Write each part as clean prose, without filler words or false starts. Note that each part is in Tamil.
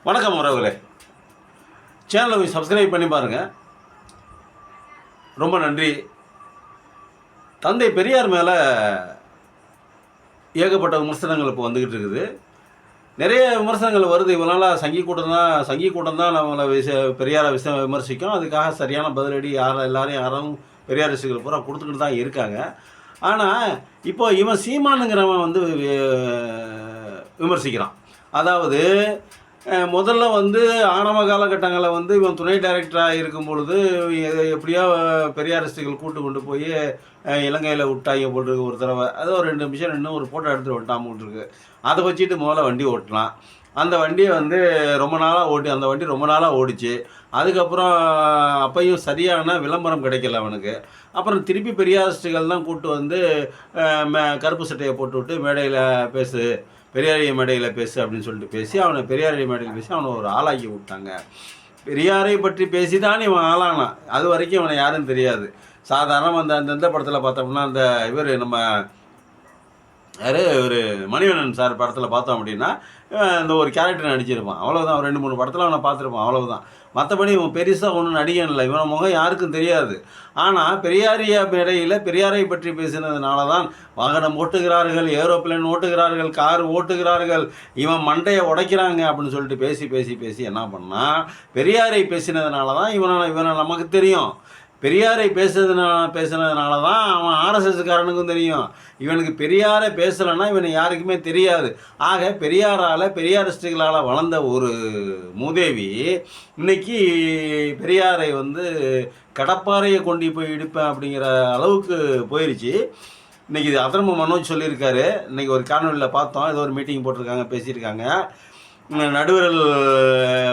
வணக்கம் உறவுகளே, சேனலை போய் சப்ஸ்கிரைப் பண்ணி பாருங்கள். ரொம்ப நன்றி. தந்தை பெரியார் மேலே ஏகப்பட்ட விமர்சனங்கள் இப்போ வந்துக்கிட்டு இருக்குது. நிறைய விமர்சனங்கள் வருது. இவனால் சங்கி கூட்டம் தான் நம்மளை பெரியாரை விமர்சிக்கும். அதுக்காக சரியான பதிலடி யாரும் பெரியாரிஸ்டுகள் பூரா கொடுத்துக்கிட்டு தான் இருக்காங்க. ஆனால் இப்போ இவன் சீமானுங்கிறவன் விமர்சிக்கிறான். அதாவது முதல்ல ஆரம்ப காலகட்டங்களில் இவன் துணை டைரக்டராக இருக்கும் பொழுது எப்படியோ பெரியாரிஸ்டுகள் கொண்டு போய் இலங்கையில் விட்டாங்க போட்டிருக்கு ஒரு தடவை. அது ஒரு 2 நிமிஷம் நின்று ஒரு ஃபோட்டோ எடுத்துகிட்டு விட்டாமல் விட்டுருக்கு. அதை வச்சுட்டு முதல்ல வண்டி ஓட்டலாம். அந்த வண்டியை அந்த வண்டி ரொம்ப நாளாக ஓடிச்சு. அதுக்கப்புறம் அப்பையும் சரியான விளம்பரம் கிடைக்கல அவனுக்கு. அப்புறம் திருப்பி பெரியாரிஸ்டுகள் தான் கருப்பு சட்டையை போட்டு மேடையில் பெரியாரிய மேடையில் பேசு அப்படின்னு சொல்லிட்டு பேசி பெரியாரிய மேடையில் பேசி அவனை ஒரு ஆளாக்கி விட்டாங்க. பெரியாரை பற்றி பேசி தான் இவன் ஆளானான். அது வரைக்கும் இவனை யாரும் தெரியாது. சாதாரணமாக அந்த படத்தில் பார்த்தோம்னா நம்ம ஒரு மணிவண்ணன் சார் படத்தில் பார்த்தோம் அப்படின்னா இந்த ஒரு கேரக்டர் நடிச்சிருப்பான், அவ்வளோதான். 2-3 படத்தில் அவனை பார்த்துருப்பான், அவ்வளோதான். மற்றபடி இவன் பெருசாக ஒன்றும் நடிகன் இல்லை. இவன் முகம் யாருக்கும் தெரியாது. ஆனால் பெரியாரிய மேடையில் பெரியாரை பற்றி பேசினதுனால தான் வாகனம் ஓட்டுகிறார்கள், ஏரோப்ளேன் ஓட்டுகிறார்கள், கார் ஓட்டுகிறார்கள், இவன் மண்டையை உடைக்கிறாங்க அப்படின்னு சொல்லிட்டு பேசி என்ன பண்ணால், பெரியாரை பேசினதுனால தான் இவனை நமக்கு தெரியும். பெரியாரை பேசுனதுனால தான் அவன் ஆர்எஸ்எஸ்காரனுக்கும் தெரியும். இவனுக்கு பெரியாரை பேசலைன்னா இவனை யாருக்குமே தெரியாது. ஆக பெரியாரிஸ்டுகளால் வளர்ந்த ஒரு மூதேவி இன்னைக்கு பெரியாரை கடப்பாறையை கொண்டு போய் இடிப்பேன் அப்படிங்கிற அளவுக்கு போயிடுச்சு. இன்றைக்கி இது அதர்ம மனோஜ் சொல்லியிருக்காரு. இன்றைக்கி ஒரு காணொலியில் பார்த்தோம், ஏதோ ஒரு மீட்டிங் போட்டிருக்காங்க, பேசியிருக்காங்க. நடுவரல்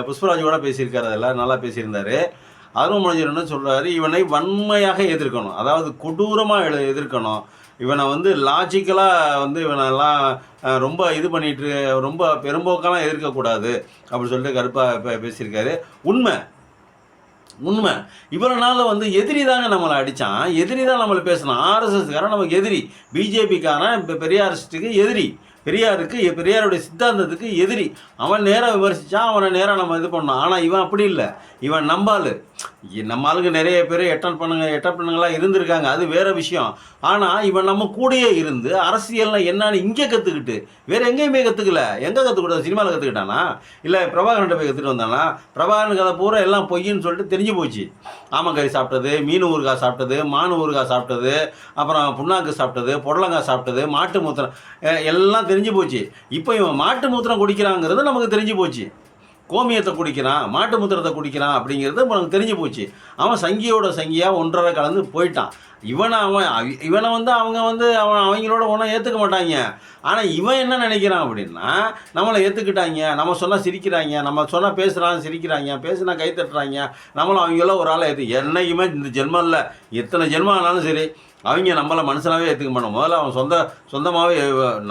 புஷ்பராஜ் கூட பேசியிருக்காரு, அதெல்லாம் நல்லா பேசியிருந்தார். அருண்மொழியர் என்ன சொல்கிறாரு, இவனை வன்மையாக எதிர்க்கணும், அதாவது கொடூரமாக எதிர்க்கணும். இவனை லாஜிக்கலாக இவனெல்லாம் ரொம்ப இது பண்ணிட்டு ரொம்ப பெரும்போக்கெல்லாம் எதிர்க்கக்கூடாது அப்படின்னு சொல்லிட்டு கருப்பாக பேசியிருக்காரு. உண்மை இவரனால எதிரி தாங்க நம்மளை அடித்தான், எதிரி தான் நம்மளை பேசணும். ஆர்எஸ்எஸ்காரன் நமக்கு எதிரி, பிஜேபிக்காரன் பெரியாரிஸ்ட்டுக்கு எதிரி, பெரியாருடைய சித்தாந்தத்துக்கு எதிரி. அவன் நேராக விமர்சித்தான், அவனை நேராக நம்ம இது பண்ணோம். ஆனால் இவன் அப்படி இல்லை. இவன் நம்ம ஆளுங்க நிறைய பேர் எட்ட பண்ணுங்களாக இருந்திருக்காங்க, அது வேறு விஷயம். ஆனால் இவன் நம்ம கூடயே இருந்து அரசியல்னால் என்னன்னு இங்கே கற்றுக்கிட்டு வேறு எங்கேயுமே கற்றுக்கல. எங்கே கற்றுக்கிட்ட? சினிமாவில் கற்றுக்கிட்டானா, இல்லை பிரபாகரன் போய் கற்றுட்டு வந்தானா? பிரபாகரன் கதை பூரா எல்லாம் பொய்ன்னு சொல்லிட்டு தெரிஞ்சு போச்சு. ஆமக்கறி சாப்பிட்டது, மீன் ஊறுகாய் சாப்பிட்டது, மான் ஊறுகாய் சாப்பிட்டது, அப்புறம் புண்ணாக்கு சாப்பிட்டது, புடலங்காய் சாப்பிட்டது, மாட்டு மூத்திரம் எல்லாம் தெரிஞ்சு போச்சு. இப்போ இவன் மாட்டு மூத்திரம் குடிக்கிறாங்கிறது நமக்கு தெரிஞ்சு போச்சு. கோமியத்தை குடிக்கிறான், மாட்டு மூத்திரத்தை குடிக்கிறான் அப்படிங்கிறது நமக்கு தெரிஞ்சு போச்சு. அவன் சங்கியாக ஒன்றரை கலந்து போயிட்டான். இவனை அவங்களோட ஒன்றும் ஏற்றுக்க மாட்டாங்க. ஆனால் இவன் என்ன நினைக்கிறான் அப்படின்னா, நம்மளை ஏற்றுக்கிட்டாங்க, நம்ம சொன்னால் சிரிக்கிறாங்க, நம்ம சொன்னால் பேசுகிறாங்க சிரிக்கிறாங்க, பேசுனா கை தட்டுறாங்க, நம்மளும் அவங்கள ஒரு ஆளை என்னைக்குமே இந்த ஜென்மம் இல்லை, எத்தனை ஜென்மம் ஆனாலும் சரி அவங்க நம்மளை மனுஷனாகவே ஏற்றுக்க மாட்டோம். முதல்ல அவன் சொந்தமாகவே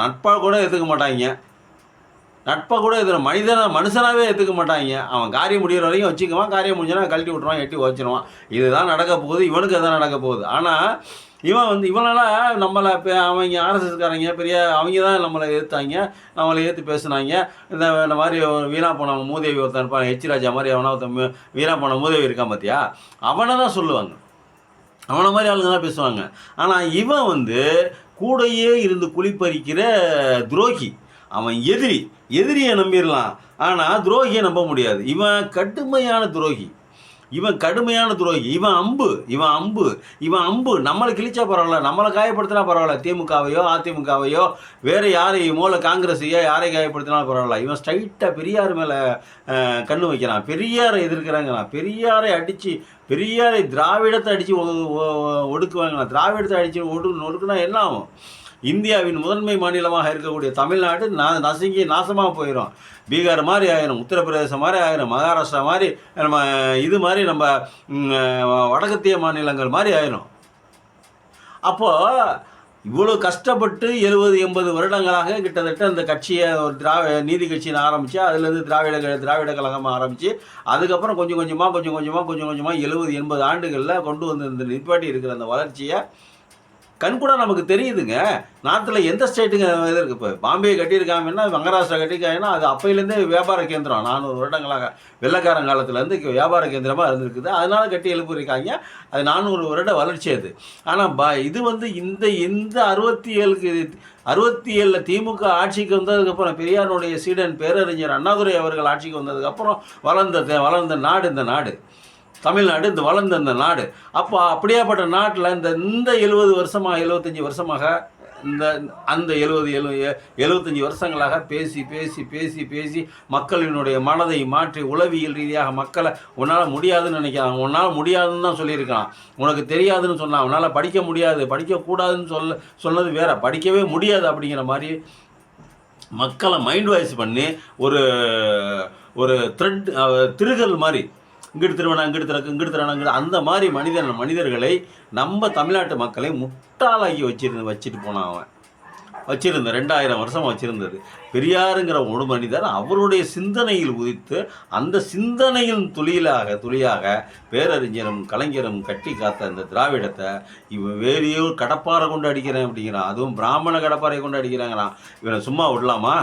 நட்பாக கூட ஏற்றுக்க மாட்டாங்க. மனுஷனாகவே ஏற்றுக்க மாட்டாங்க. அவன் காரியம் முடிகிற வரைக்கும் வச்சுக்குவான், காரியம் முடிஞ்சனா கழட்டி விட்ருவான், எட்டி வச்சிருவான். இதுதான் நடக்க போகுது, இவனுக்கு அதுதான் நடக்க போகுது. ஆனால் இவனால் நம்மளை அவங்க ஆர்எஸ்எஸ்காரங்க அவங்க தான் நம்மளை எதிர்த்தாங்க, நம்மளை ஏற்று பேசுனாங்க. இந்த மாதிரி வீணா போன மூதேவி ஒருத்தன் இருப்பான், ராஜா மாதிரி அவனா ஒருத்தன் வீணா போன மூதேவி இருக்கான் பார்த்தியா, அவனை தான் சொல்லுவாங்க, அவனை மாதிரி ஆளுங்க தான் பேசுவாங்க. ஆனால் இவன் கூடையே இருந்து குளிப்பறிக்கிற துரோகி. அவன் எதிரியை நம்பிடலாம், ஆனால் துரோகியை நம்ப முடியாது. இவன் கடுமையான துரோகி. இவன் அம்பு நம்மளை கிழிச்சா பரவாயில்ல, நம்மளை காயப்படுத்தினா பரவாயில்ல, திமுகவையோ அதிமுகவையோ வேறு யாரையுமோ இல்லை காங்கிரஸையோ யாரை காயப்படுத்தினாலும் பரவாயில்ல. இவன் ஸ்ட்ரைட்டாக பெரியார் மேலே கண்ணு வைக்கிறான், பெரியாரை எதிர்க்கிறாங்கிறான், பெரியாரை திராவிடத்தை அடித்து ஒடுக்குவாங்களாம். திராவிடத்தை அடித்து ஒடுக்குனா என்ன ஆகும்? இந்தியாவின் முதன்மை மாநிலமாக இருக்கக்கூடிய தமிழ்நாடு நாசமாக போயிடும். பீகார் மாதிரி ஆயிரும், உத்தரப்பிரதேசம் மாதிரி ஆயிரும், மகாராஷ்டிரா மாதிரி நம்ம வடக்கத்திய மாநிலங்கள் மாதிரி ஆயிரும். அப்போது இவ்வளோ கஷ்டப்பட்டு 70-80 வருடங்களாக கிட்டத்தட்ட இந்த கட்சியை ஒரு நீதி கட்சின்னு ஆரம்பித்து, அதுலேருந்து திராவிட கழகமாக ஆரம்பித்து, அதுக்கப்புறம் கொஞ்சம் கொஞ்சமாக 70-80 ஆண்டுகளில் கொண்டு வந்து இந்த நிப்பாட்டி இருக்கிற அந்த வளர்ச்சியை கண்கூட நமக்கு தெரியுதுங்க. நார்த்தில் எந்த ஸ்டேட்டுங்க இது இருக்குது? இப்போ பாம்பே கட்டியிருக்காங்கன்னா, மகாராஷ்டிரா கட்டியிருக்காங்கன்னா, அது அப்பையிலேருந்தே வியாபார கேந்திரம் 400 வருடங்களாக வெள்ளைக்காரன் காலத்துலேருந்து வியாபார கேந்திரமாக இருந்திருக்குது. அதனால கட்டி எழுப்பியிருக்காங்க. அது 400 வருட வளர்ச்சி அது. ஆனால் இது வந்து இந்த 67 திமுக ஆட்சிக்கு வந்ததுக்கப்புறம் பெரியாருடைய சீடன் பேரறிஞர் அண்ணாதுரை அவர்கள் ஆட்சிக்கு வந்ததுக்கப்புறம் வளர்ந்த நாடு இந்த நாடு தமிழ்நாடு, இந்த வளர்ந்த இந்த நாடு. அப்போ அப்படியாப்பட்ட நாட்டில் இந்த 70 வருஷமாக 75 வருஷமாக அந்த 75 வருஷங்களாக பேசி மக்களினுடைய மனதை மாற்றி உளவியல் ரீதியாக மக்களை உன்னால் முடியாதுன்னு நினைக்கிறாங்க. உன்னால் முடியாதுன்னு தான் சொல்லியிருக்கான். உனக்கு தெரியாதுன்னு சொன்னான். உன்னால் படிக்க முடியாது, படிக்கக்கூடாதுன்னு சொன்னது வேற. படிக்கவே முடியாது அப்படிங்கிற மாதிரி மக்களை மைண்ட் வாய்ஸ் பண்ணி ஒரு திருகல் மாதிரி இங்கிட்டு திருவண்ணா இங்கிட்டு திறக்கு இங்கிட்டு திருவண்ணா அந்த மாதிரி மனிதர்களை நம்ம தமிழ்நாட்டு மக்களை முட்டாளாக்கி வச்சுட்டு போனான். அவன் வச்சிருந்த 2000 வருஷம் வச்சிருந்தது பெரியாருங்கிற ஒரு மனிதர் அவருடைய சிந்தனையில் உதித்து அந்த சிந்தனையின் துளியாக பேரறிஞரும் கலைஞரும் கட்டி காத்த அந்த திராவிடத்தை இவன் வேறையோ கடப்பாறை கொண்டு அடிக்கிறேன் அப்படிங்கிறான். அதுவும் பிராமண கடப்பாறை கொண்டு அடிக்கிறாங்கிறான். இவனை சும்மா விடலாமா?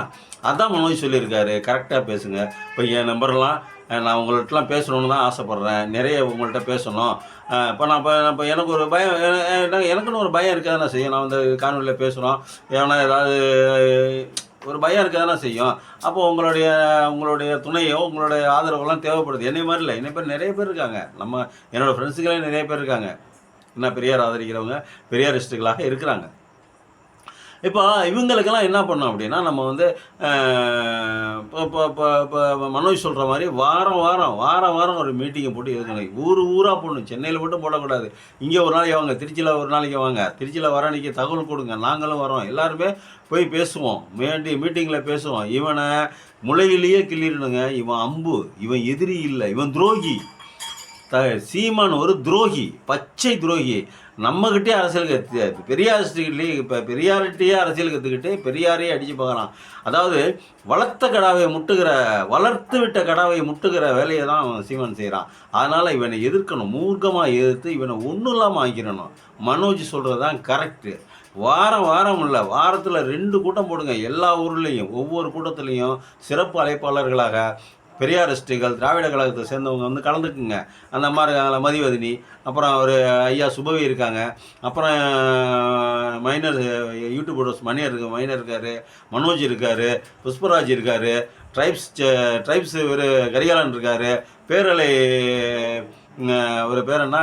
அதான் மனோஜ் சொல்லியிருக்காரு. கரெக்டாக பேசுங்க. இப்போ என் நம்பர்லாம் நான் உங்கள்கிட்டலாம் பேசணுன்னு தான் ஆசைப்பட்றேன். நிறைய உங்கள்கிட்ட பேசணும். இப்போ இப்போ எனக்கு ஒரு பயம், எனக்குன்னு ஒரு பயம் இருக்க தானே செய்யும். நான் வந்து காணொலியில் பேசுகிறோம், ஏன்னா ஏதாவது ஒரு பயம் இருக்க தானே செய்யும். அப்போ உங்களுடைய துணையோ உங்களுடைய ஆதரவெல்லாம் தேவைப்படுது. என்னை மாதிரி இல்லை, என்னை பேர் நிறைய பேர் இருக்காங்க. என்னோடய ஃப்ரெண்ட்ஸுகளே நிறைய பேர் இருக்காங்க. என்ன பெரியார் ஆதரிக்கிறவங்க, பெரியாரிஸ்ட்டுகளாக இருக்கிறாங்க. இப்போ இவங்களுக்கெல்லாம் என்ன பண்ணோம் அப்படின்னா, நம்ம வந்து இப்போ மனோஜ் சொல்கிற மாதிரி வாரம் ஒரு மீட்டிங்கை போட்டு இருக்கணும். ஊராக போடணும். சென்னையில் மட்டும் போடக்கூடாது. இங்கே ஒரு நாளைக்கு வாங்க, திருச்சியில் ஒரு நாளைக்கு வாங்க, திருச்சியில் வர அன்றைக்கி தகவல் கொடுங்க, நாங்களும் வரோம், எல்லாருமே போய் பேசுவோம், மீட்டிங்கில் பேசுவோம். இவனை முளையிலேயே கிள்ளிடணுங்க. இவன் அம்பு, இவன் எதிரி இல்லை, இவன் துரோகி. சீமான் ஒரு துரோகி, பச்சை துரோகி. நம்மகிட்டே அரசியல் பெரியாரிஸ்ட்லேயே இப்போ பெரியார்கிட்டையே அரசியல் கற்றுக்கிட்டு பெரியாரையே அடித்து பார்க்குறான். அதாவது வளர்த்து விட்ட கடாவை முட்டுகிற வேலையை தான் அவன் சீமான் செய்கிறான். அதனால் இவனை எதிர்க்கணும், மூர்க்கமாக எதிர்த்து இவனை ஒன்றும் இல்லாமல் ஆக்கிடணும். மனோஜ் சொல்கிறது தான் கரெக்டு. வாரம் இல்லை, வாரத்தில் 2 கூட்டம் போடுங்க. எல்லா ஊர்லேயும் ஒவ்வொரு கூட்டத்துலேயும் சிறப்பு அழைப்பாளர்களாக பெரியாரிஸ்ட்டுகள் திராவிட கழகத்தை சேர்ந்தவங்க வந்து கலந்துக்குங்க. அந்த அம்மா இருக்காங்களா மதிவதினி, அப்புறம் ஒரு ஐயா சுபவி இருக்காங்க, அப்புறம் மைனர் யூடியூபர்ஸ் மைனர் இருக்கார், மனோஜ் இருக்கார், புஷ்பராஜ் இருக்கார், ட்ரைப்ஸ் ஒரு கரிகாலன் இருக்கார், பேரலை ஒரு பேர் என்ன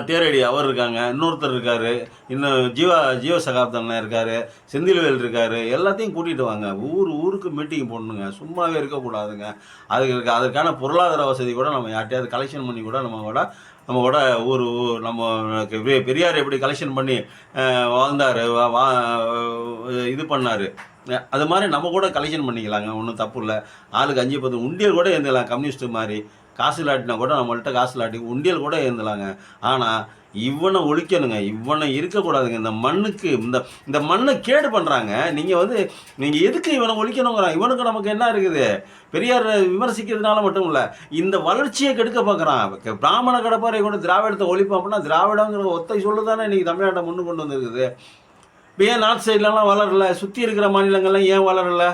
தேரடி அவர் இருக்காங்க, இன்னொருத்தர் இருக்கார், இன்னும் ஜீவசகாப்தன் இருக்கார், செந்தில்வேல் இருக்கார். எல்லாத்தையும் கூட்டிகிட்டு வாங்க. ஊருக்கு மீட்டிங் போடணுங்க. சும்மாவே இருக்கக்கூடாதுங்க. அதற்கான பொருளாதார வசதி கூட நம்ம யார்ட்டையாவது கலெக்ஷன் பண்ணி கூட நம்ம கூட பெரியார் எப்படி கலெக்ஷன் பண்ணி வாழ்ந்தார், இது பண்ணார், அது மாதிரி நம்ம கூட கலெக்ஷன் பண்ணிக்கலாங்க. ஒன்றும் தப்பு இல்லை. ஆளுக்கு 5-10 உண்டியல் கூட இருந்துக்கலாம். கம்யூனிஸ்ட்டு மாதிரி காசு இல்லாட்டினா கூட நம்மள்கிட்ட காசு இல்லாட்டி உண்டியல் கூட இருந்தலாங்க. ஆனால் இவனை ஒழிக்கணுங்க. இவனை இருக்கக்கூடாதுங்க. இந்த மண்ணுக்கு இந்த மண்ணை கேடு பண்ணுறாங்க. நீங்கள் எதுக்கு இவனை ஒழிக்கணுங்கிறான்? இவனுக்கு நமக்கு என்ன இருக்குது? பெரியார் விமர்சிக்கிறதுனால மட்டும் இல்லை, இந்த வளர்ச்சியை கெடுக்க பார்க்குறான். பிராமண கடப்பாறை கொண்டு திராவிடத்தை ஒழிப்போம் அப்படின்னா திராவிடங்கிற ஒத்தை சொல்லு தானே இன்றைக்கி தமிழ்நாட்டை முன்னு கொண்டு வந்துருக்குது. இப்போ ஏன் நார்த் சைட்லலாம் வளரல? சுற்றி இருக்கிற மாநிலங்கள்லாம் ஏன் வளரல?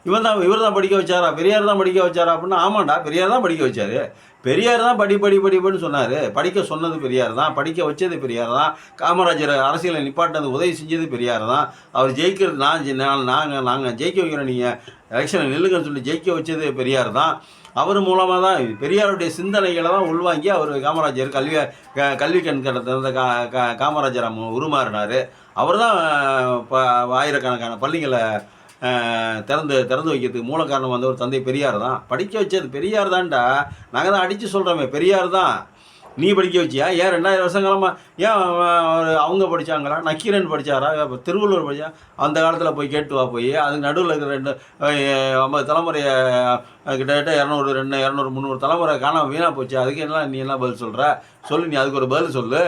இவர் தான் படிக்க வச்சாரா? பெரியார் தான் படிக்க வச்சாரா அப்படின்னா, ஆமாண்டா, பெரியார் தான் படிக்க வச்சார். பெரியார் தான் படிப்புன்னு சொன்னார். படிக்க சொன்னது பெரியார் தான், படிக்க வச்சது பெரியார் தான். காமராஜர் அரசியலை நிப்பாட்டினது உதவி செஞ்சது பெரியார் தான். அவர் ஜெயிக்கிறது நாங்கள் ஜெயிக்க வைக்கிறோம், நீங்கள் எலெக்ஷனில் நில்லுங்கன்னு சொல்லி ஜெயிக்க வச்சது பெரியார் தான். அவர் மூலமாக தான் பெரியாருடைய சிந்தனைகளை தான் உள்வாங்கி அவர் காமராஜர் கல்வி கண் திறந்த காமராஜர் உருமாறினார். அவர் தான் ஆயிரக்கணக்கான பள்ளிகளை திறந்து வைக்கிறதுக்கு மூல காரணம் வந்து ஒரு தந்தை பெரியார் தான். படிக்க வச்சது பெரியார் தான்டா. நாங்கள் தான் அடித்து சொல்கிறோமே, பெரியார் தான். நீ படிக்க வச்சியா? ஏன் 2000 வருஷம் காலமாக ஏன் அவங்க படித்தாங்களா? நக்கீரன் படித்தாரா? திருவள்ளுவர் படித்தா? அந்த காலத்தில் போய் கேட்டு வா. போய் அதுக்கு நடுவில் இருக்கிற 50 தலைமுறையை கிட்டத்தட்ட 200 300 தலைமுறை காணாமல் வீணாக போச்சு. அதுக்கு நீ என்ன பதில் சொல்கிற? சொல்லு, நீ அதுக்கு ஒரு பதில் சொல்லு.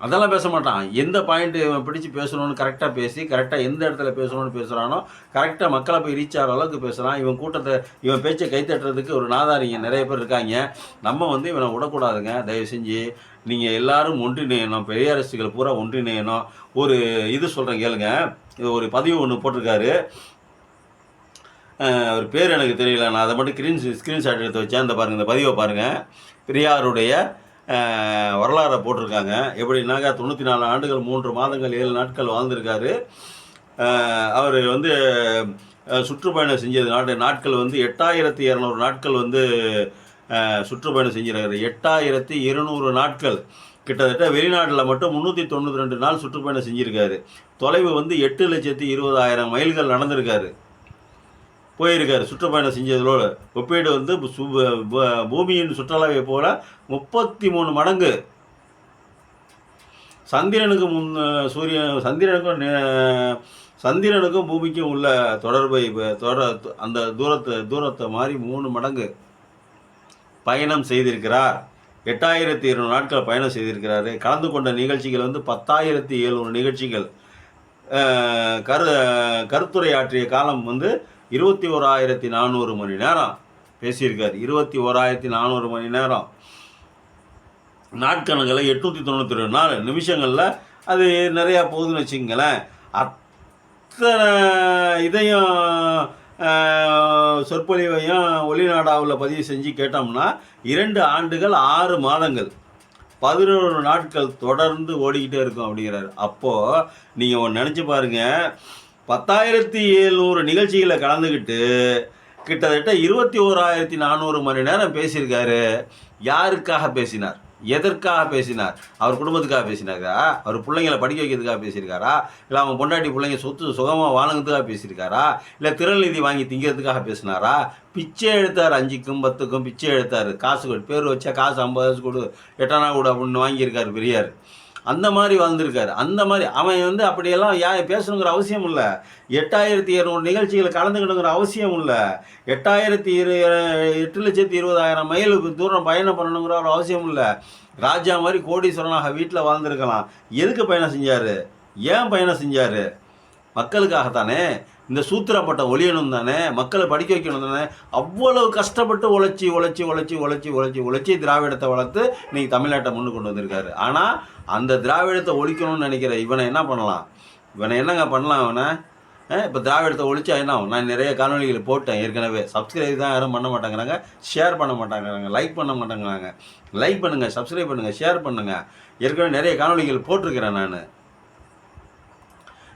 அதெல்லாம் பேச மாட்டான். எந்த பாயிண்ட்டு இவன் பிடிச்சி பேசணும்னு கரெக்டாக பேசி, கரெக்டாக எந்த இடத்துல பேசணும்னு பேசுகிறானோ கரெக்டாக மக்களை போய் ரீச் ஆகிற அளவுக்கு பேசுகிறான். இவன் பேச்சை கைத்தட்டுறதுக்கு ஒரு நாதாரிங்க நிறைய பேர் இருக்காங்க. நம்ம இவனை விடக்கூடாதுங்க. தயவு செஞ்சு நீங்கள் எல்லாரும் ஒன்றிணையணும், பெரியார் ரசிகர்கள் பூரா ஒன்றிணையணும். ஒரு இது சொல்கிறேன் கேளுங்க. ஒரு பதிவு ஒன்று போட்டிருக்காரு. அவர் பேர் எனக்கு தெரியல, நான் அதை மட்டும் ஸ்க்ரீன்ஷாட் எடுத்து வச்சேன். இந்த பாருங்கள், இந்த பதிவை பாருங்கள். பெரியாருடைய வரலாறை போட்டிருக்காங்க. எப்படின்னாக்கா 94 ஆண்டுகள் 3 மாதங்கள் 7 நாட்கள் வாழ்ந்திருக்காரு. அவர் வந்து சுற்றுப்பயணம் செஞ்சது நாட்கள் வந்து 8200 நாட்கள் வந்து சுற்றுப்பயணம் செஞ்சிருக்காரு. 8200 நாட்கள், கிட்டத்தட்ட வெளிநாட்டில் மட்டும் 392 நாள் சுற்றுப்பயணம் செஞ்சுருக்காரு. தொலைவு வந்து 8,20,000 மைல்கள் நடந்திருக்காரு, போயிருக்காரு சுற்றுப்பயணம் செஞ்சதோடு. ஒப்பீடு வந்து பூமியின் சுற்றுலாவை போல 33 மடங்கு. சந்திரனுக்கு சந்திரனுக்கும் பூமிக்கும் உள்ள தொடர்பை அந்த தூரத்தை மாதிரி 3 மடங்கு பயணம் செய்திருக்கிறார். 8200 நாட்கள் பயணம் செய்திருக்கிறாரு. கலந்து கொண்ட நிகழ்ச்சிகள் வந்து 10,700 நிகழ்ச்சிகள். கருத்துரையாற்றிய காலம் வந்து 21,400 மணி நேரம் பேசியிருக்கார். 21,400 மணி நேரம். நாட்கணக்கில் 892 நாள் நிமிஷங்களில் அது நிறையா போகுதுன்னு வச்சுங்களேன். அத்தனை இதையும் சொற்பொழிவையும் ஒளிநாடாவில் பதிவு செஞ்சு கேட்டோம்னா 2 ஆண்டுகள் 6 மாதங்கள் 11 நாட்கள் தொடர்ந்து ஓடிக்கிட்டே இருக்கும் அப்படிங்கிறாரு. அப்போது நீங்கள் ஒன்று நினச்சி பாருங்கள், 10,700 நிகழ்ச்சிகளில் கலந்துக்கிட்டு கிட்டத்தட்ட 21,400 மணி நேரம் பேசியிருக்காரு. யாருக்காக பேசினார்? எதற்காக பேசினார்? அவர் குடும்பத்துக்காக பேசினாரா? அவர் பிள்ளைங்களை படிக்க வைக்கிறதுக்காக பேசியிருக்காரா? இல்லை அவங்க பொண்டாட்டி பிள்ளைங்க சொத்து சுகமாக வாழங்கிறதுக்காக பேசியிருக்காரா? இல்லை திரள் நிதி வாங்கி திங்கிறதுக்காக பேசினாரா? பிச்சை எடுத்தார், 5க்கும் 10க்கும் பிச்சை எடுத்தார். காசு கொடு, பேர் வச்சா காசு 50 கொடு, 8 கொடு அப்படின்னு வாங்கியிருக்காரு பெரியார். அந்த மாதிரி வாழ்ந்திருக்காரு. அந்த மாதிரி அவன் வந்து அப்படியெல்லாம் பேசணுங்கிற அவசியம் இல்லை. 8,700 நிகழ்ச்சிகளை கலந்துக்கணுங்கிற அவசியம் இல்லை. 8,20,000 மைல் தூரம் பயணம் பண்ணணுங்கிற ஒரு அவசியம் இல்லை. ராஜா மாதிரி கோடீஸ்வரனாக வீட்டில் வாழ்ந்துருக்கலாம். எதுக்கு பயணம் செஞ்சார்? ஏன் பயணம் செஞ்சார்? மக்களுக்காகத்தானே. இந்த சூத்திரப்பட்ட ஒழியணும் தானே, மக்களை படிக்க வைக்கணும் தானே. அவ்வளவு கஷ்டப்பட்டு உழைச்சி திராவிடத்தை வளர்த்து இன்னைக்கு தமிழ்நாட்டை முன்னுக்கு கொண்டு வந்திருக்காரு. ஆனால் அந்த திராவிடத்தை ஒழிக்கணும்னு நினைக்கிற இவனை என்ன பண்ணலாம்? இவனை என்னங்க பண்ணலாம்? அவனை இப்போ திராவிடத்தை ஒழிச்சா என்ன ஆகும்? நான் நிறைய காணொலிகள் போட்டேன் ஏற்கனவே. சப்ஸ்கிரைப் தான் யாரும் பண்ண மாட்டேங்கிறாங்க, ஷேர் பண்ண மாட்டேங்கிறாங்க, லைக் பண்ண மாட்டேங்கிறாங்க. லைக் பண்ணுங்கள், சப்ஸ்கிரைப் பண்ணுங்கள், ஷேர் பண்ணுங்கள். ஏற்கனவே நிறைய காணொலிகள் போட்டிருக்கிறேன். நான்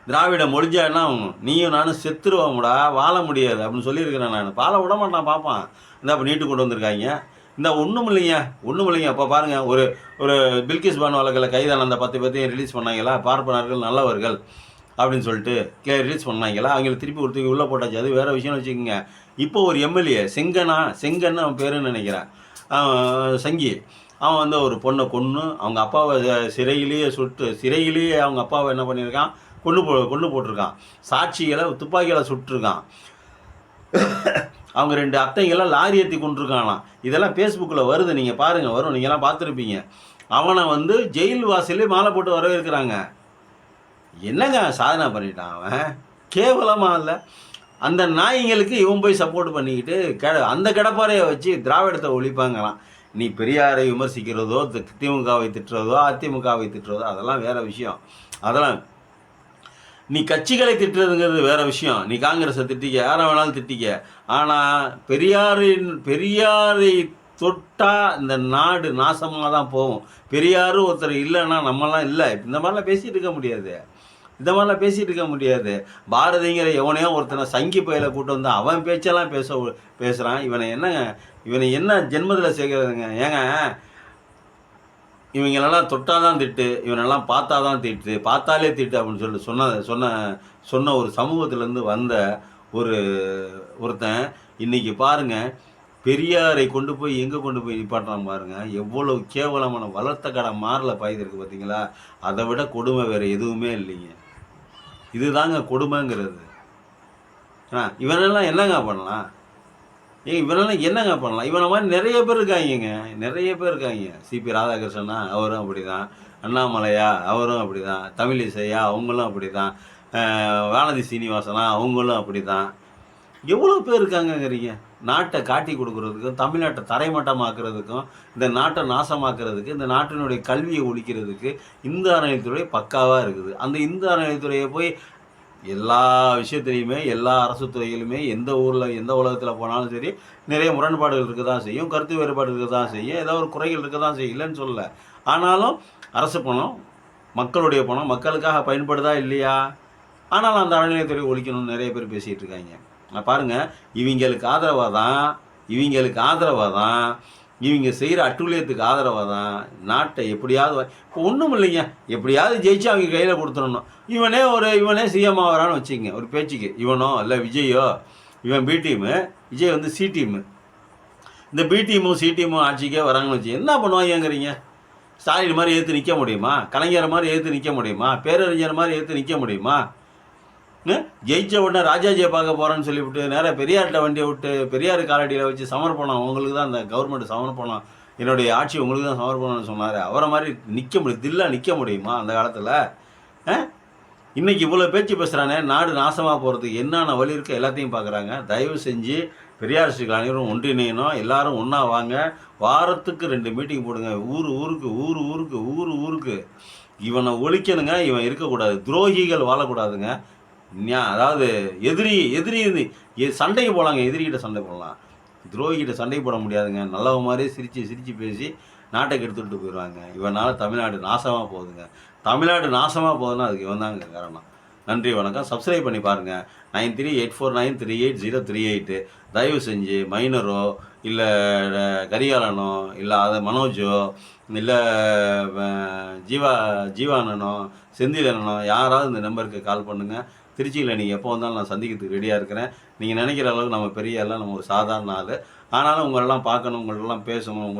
திராவிடம் ஒழிஞ்சா என்ன ஆகும்? நீயும் நானும் செத்துருவோம்டா, வாழ முடியாது அப்படின்னு சொல்லியிருக்கிறேன். நான் வாழ விட மாட்டான் பார்ப்பான். இந்த அப்போ நீட்டு கொண்டு வந்திருக்காங்க. இந்த ஒன்றும் இல்லைங்க. அப்போ பாருங்கள், ஒரு பில்கிஸ் பானு வழக்கில் கைதான அந்த 10 பேர்த்தையும் ரிலீஸ் பண்ணாங்களா? பார்ப்பனர்கள் நல்லவர்கள் அப்படின்னு சொல்லிட்டு ரிலீஸ் பண்ணாங்களா? அவங்கள திருப்பி ஒருத்தருக்கு உள்ளே போட்டாச்சு. அது வேறு விஷயம்னு வச்சுக்கோங்க. இப்போ ஒரு எம்எல்ஏ செங்கன்னு அவன் பேருன்னு நினைக்கிறேன், சங்கி. அவன் வந்து ஒரு பொண்ணை கொன்று அவங்க அப்பாவை சிறையிலேயே அவங்க அப்பாவை என்ன பண்ணியிருக்கான்? கொண்டு போட்டிருக்கான். சாட்சிகளை துப்பாக்கிகளை சுட்டிருக்கான். அவங்க 2 அத்தைங்கெல்லாம் லாரி ஏற்றி கொண்டிருக்காங்களாம். இதெல்லாம் ஃபேஸ்புக்கில் வருது, நீங்கள் பாருங்கள், வரும், நீங்கள்லாம் பார்த்துருப்பீங்க. அவனை வந்து ஜெயில் வாசலே மாலை போட்டு வரவேற்கிறாங்க. என்னங்க சாதனை பண்ணிட்டான் அவன்? கேவலமாக இல்லை? அந்த நாய்ங்களுக்கு இவன் போய் சப்போர்ட் பண்ணிக்கிட்டு அந்த கடப்பாறையை வச்சு திராவிடத்தை ஒழிப்பாங்களாம். நீ பெரியாரை விமர்சிக்கிறதோ, திமுகவை திட்டுறதோ, அதிமுகவை திட்டுறதோ அதெல்லாம் வேறு விஷயம். அதெல்லாம் நீ கட்சிகளை திட்டுறதுங்கிறது வேறு விஷயம். நீ காங்கிரஸை திட்டிக்க, யாரை வேணாலும் திட்டிக்க. ஆனால் பெரியாரை தொட்டால் இந்த நாடு நாசமாக தான் போகும். பெரியார் ஒருத்தர் இல்லைன்னா நம்மலாம் இல்லை. இந்த மாதிரிலாம் பேசிகிட்டு இருக்க முடியாது. பாரதிங்கிற எவனையோ ஒருத்தனை சங்கி பயில கூட்டு வந்து அவன் பேச்செல்லாம் பேசுகிறான். இவனை என்ன ஜென்மத்தில் சேர்க்குறதுங்க? ஏங்க, இவங்களெல்லாம் தொட்டால் தான் திட்டு, இவனெல்லாம் பார்த்தா தான் திட்டு, பார்த்தாலே திட்டு அப்படின்னு சொல்லிட்டு சொன்ன ஒரு சமூகத்திலேருந்து வந்த ஒருத்தன் இன்றைக்கி பாருங்கள், பெரியாரை கொண்டு போய் எங்கே கொண்டு போய் நிப்பாட்டுறான் பாருங்கள். எவ்வளோ கேவலமான வளர்த்த கடை மாறல பாய்திருக்கு பார்த்தீங்களா? அதை விட கொடுமை வேறு எதுவுமே இல்லைங்க. இதுதாங்க கொடுமைங்கிறது. இவனெல்லாம் என்னங்க பண்ணலாம்? இவனெல்லாம் என்னங்க பண்ணலாம்? இவனை மாதிரி நிறைய பேர் இருக்காங்க. சிபி ராதாகிருஷ்ணனா அவரும் அப்படி தான், அண்ணாமலையா அவரும் அப்படி தான், தமிழிசையா அவங்களும் அப்படி தான், வானதி சீனிவாசனா அவங்களும் அப்படி தான். எவ்வளோ பேர் இருக்காங்கங்கிறீங்க. நாட்டை காட்டி கொடுக்குறதுக்கும், தமிழ்நாட்டை தரைமட்டமாக்குறதுக்கும், இந்த நாட்டை நாசமாக்குறதுக்கு, இந்த நாட்டினுடைய கல்வியை ஒழிக்கிறதுக்கு இந்து அறநிலையத்துறை பக்காவாக இருக்குது. அந்த இந்து அறநிலையத்துறையை போய் எல்லா விஷயத்துலையுமே, எல்லா அரசு துறையிலுமே, எந்த ஊரில் எந்த உலகத்தில் போனாலும் சரி, நிறைய முரண்பாடுகள் இருக்க தான் செய்யும், கருத்து வேறுபாடு இருக்க தான் செய்யும், ஏதோ ஒரு குறைகள் இருக்க தான் செய்யும், இல்லைன்னு சொல்லலை. ஆனாலும் அரசு பணம், மக்களுடைய பணம் மக்களுக்காக பயன்படுதா இல்லையா? ஆனாலும் அந்த அறநிலையத்துறை ஒழிக்கணும்னு நிறைய பேர் பேசிகிட்டு இருக்காங்க. பாருங்கள், இவங்களுக்கு ஆதரவாக தான் இவங்க செய்கிற அட்டூழியத்துக்கு ஆதரவாக தான் நாட்டை எப்படியாவது இப்போ ஒன்றும் இல்லைங்க, எப்படியாவது ஜெயிச்சு அவங்க கையில் கொடுத்துடணும். இவனே சிஎம் ஆகிறான்னு வச்சுங்க ஒரு பேச்சுக்கு. இவனோ இல்லை விஜயோ, இவன் பி டீமு, விஜய் வந்து சி டீமு. இந்த பி டீமும் சி டீமும் ஆட்சிக்கே வராங்கன்னு வச்சு என்ன பண்ணுவாங்கங்கிறீங்க? ஸ்டாலின் மாதிரி ஏற்று நிற்க முடியுமா? கலைஞர் மாதிரி ஏற்று நிற்க முடியுமா? பேரறிஞர் மாதிரி ஏற்று நிற்க முடியுமா? ஜெயிச்ச உடனே ராஜாஜியை பார்க்க போகிறேன்னு சொல்லிவிட்டு நேராக பெரியார்கிட்ட வண்டியை விட்டு பெரியார் காலடியில் வச்சு சமர்ப்பணம், உங்களுக்கு தான் அந்த கவர்மெண்ட் சமர்ப்பணம், என்னுடைய ஆட்சி உங்களுக்கு தான் சமர்ப்பணம்னு சொன்னார். அவரை மாதிரி நிற்க முடியும், தில்லாக நிற்க முடியுமா அந்த காலத்தில்? இன்றைக்கி இவ்வளோ பேச்சு பேசுகிறானே, நாடு நாசமாக போகிறதுக்கு என்னென்ன வழி இருக்கோ எல்லாத்தையும் பார்க்குறாங்க. தயவு செஞ்சு பெரியார் ஸ்ரீகள் அனைவரும் ஒன்றிணையணும், எல்லாரும் ஒன்றா வாங்க, வாரத்துக்கு 2 மீட்டிங் போடுங்க, ஊருக்கு. இவனை ஒழிக்கணுங்க, இவன் இருக்கக்கூடாது, துரோகிகள் வாழக்கூடாதுங்க. அதாவது எதிரி சண்டைக்கு போகலாங்க, எதிரிகிட்ட சண்டை போடலாம், துரோகிகிட்ட சண்டை போட முடியாதுங்க. நல்லவ மாதிரியே சிரித்து பேசி நாட்டை கெடுத்துட்டு போயிடுவாங்க. இவனால் தமிழ்நாடு நாசமாக போகுதுங்க. தமிழ்நாடு நாசமாக போகுதுன்னா அதுக்கு இவன் தாங்க காரணம். நன்றி, வணக்கம். சப்ஸ்கிரைப் பண்ணி பாருங்கள். 9384980338. தயவு செஞ்சு மைனரோ இல்லை கரிகாலனோ இல்லை மனோஜோ இல்லை ஜீவானனோ செந்திலனோ யாராவது இந்த நம்பருக்கு கால் பண்ணுங்கள். திருச்சியில் நீங்கள் எப்போ வந்தாலும் நான் சந்திக்கிறதுக்கு ரெடியாக இருக்கிறேன். நீங்கள் நினைக்கிற அளவுக்கு நம்ம பெரிய எல்லாம் நம்ம ஒரு சாதாரண ஆள். ஆனாலும் உங்களெல்லாம் பார்க்கணும், உங்களெல்லாம் பேசணும்,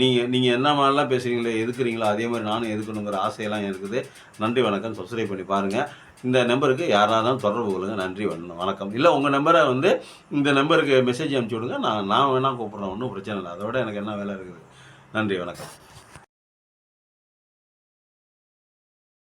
நீங்கள் என்ன மாதிரிலாம் பேசுகிறீங்களோ எதுக்குறீங்களோ அதே மாதிரி நானும் எதுக்கணுங்கிற ஆசையெல்லாம் இருக்குது. நன்றி, வணக்கம். சப்ஸ்கிரைப் பண்ணி பாருங்கள். இந்த நம்பருக்கு யாராவது தொடர்பு கொள்ளுங்க. நன்றி, வணக்கம். இல்லை உங்கள் நம்பரை வந்து இந்த நம்பருக்கு மெசேஜ் அனுப்பிச்சி விடுங்க. நான் வேணால் கூப்பிட்றேன், ஒன்றும் பிரச்சனை இல்லை. அதோட எனக்கு என்ன வேலை இருக்குது. நன்றி, வணக்கம்.